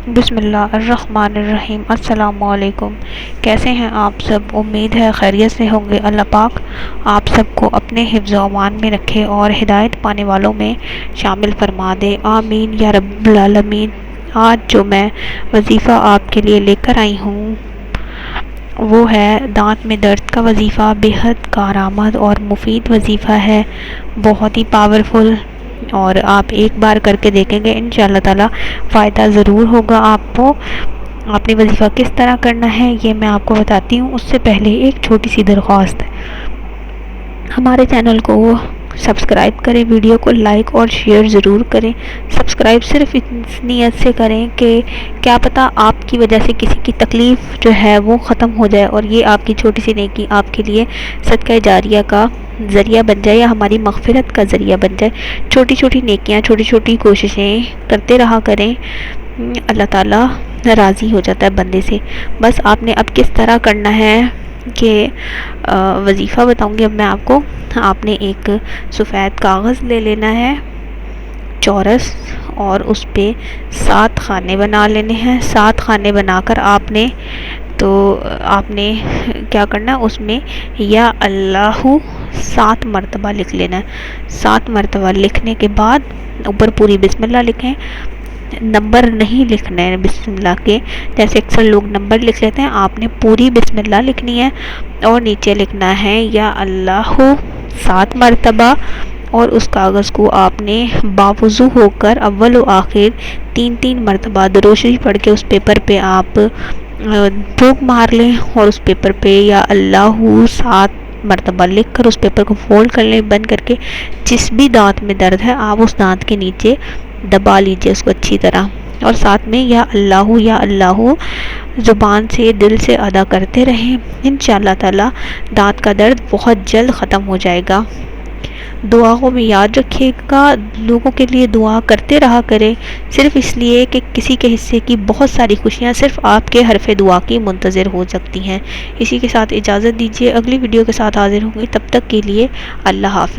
بسم اللہ الرحمن الرحیم۔ السلام علیکم، کیسے ہیں آپ سب؟ امید ہے خیریت سے ہوں گے۔ اللہ پاک آپ سب کو اپنے حفظ و امان میں رکھے اور ہدایت پانے والوں میں شامل فرما دے، آمین یا رب العالمین۔ آج جو میں وظیفہ آپ کے لیے لے کر آئی ہوں وہ ہے دانت میں درد کا وظیفہ۔ بےحد کارآمد اور مفید وظیفہ ہے، بہت ہی پاورفل، اور آپ ایک بار کر کے دیکھیں گے انشاءاللہ تعالی فائدہ ضرور ہوگا آپ کو۔ آپ نے وظیفہ کس طرح کرنا ہے یہ میں آپ کو بتاتی ہوں۔ اس سے پہلے ایک چھوٹی سی درخواست ہے، ہمارے چینل کو سبسکرائب کریں، ویڈیو کو لائک اور شیئر ضرور کریں۔ سبسکرائب صرف اس نیت سے کریں کہ کیا پتہ آپ کی وجہ سے کسی کی تکلیف جو ہے وہ ختم ہو جائے اور یہ آپ کی چھوٹی سی نیکی آپ کے لیے صدقہ جاریہ کا ذریعہ بن جائے یا ہماری مغفرت کا ذریعہ بن جائے۔ چھوٹی چھوٹی نیکیاں، چھوٹی چھوٹی کوششیں کرتے رہا کریں، اللہ تعالیٰ راضی ہو جاتا ہے بندے سے۔ بس آپ نے اب کس طرح کرنا ہے کہ وظیفہ بتاؤں گی اب میں آپ کو۔ آپ نے ایک سفید کاغذ لے لینا ہے چورس، اور اس پہ 7 خانے بنا لینے ہیں۔ 7 خانے بنا کر آپ نے کیا کرنا ہے، اس میں یا اللہ 7 مرتبہ لکھ لینا ہے۔ 7 مرتبہ لکھنے کے بعد اوپر پوری بسم اللہ لکھیں۔ نمبر نہیں لکھنا ہے بسم اللہ کے، جیسے اکثر لوگ نمبر لکھ لیتے ہیں، آپ نے پوری بسم اللہ لکھنی ہے اور نیچے لکھنا ہے یا اللہ 7 مرتبہ، اور اس کاغذ کو آپ نے باوضو ہو کر اول و آخر 3 مرتبہ درود شریف پڑھ کے اس پیپر پہ آپ پھونک مار لیں، اور اس پیپر پہ یا اللہ 7 مرتبہ لکھ کر اس پیپر کو فولڈ کر لیں بند کر کے۔ جس بھی دانت میں درد ہے آپ اس دانت کے نیچے دبا لیجئے اس کو اچھی طرح، اور ساتھ میں یا اللہ زبان سے دل سے ادا کرتے رہیں۔ انشاءاللہ تعالی دانت کا درد بہت جلد ختم ہو جائے گا۔ دعاؤں میں یاد رکھیے گا، لوگوں کے لیے دعا کرتے رہا کریں، صرف اس لیے کہ کسی کے حصے کی بہت ساری خوشیاں صرف آپ کے حرف دعا کی منتظر ہو سکتی ہیں۔ اسی کے ساتھ اجازت دیجیے، اگلی ویڈیو کے ساتھ حاضر ہوں گی، تب تک کے لیے اللہ حافظ۔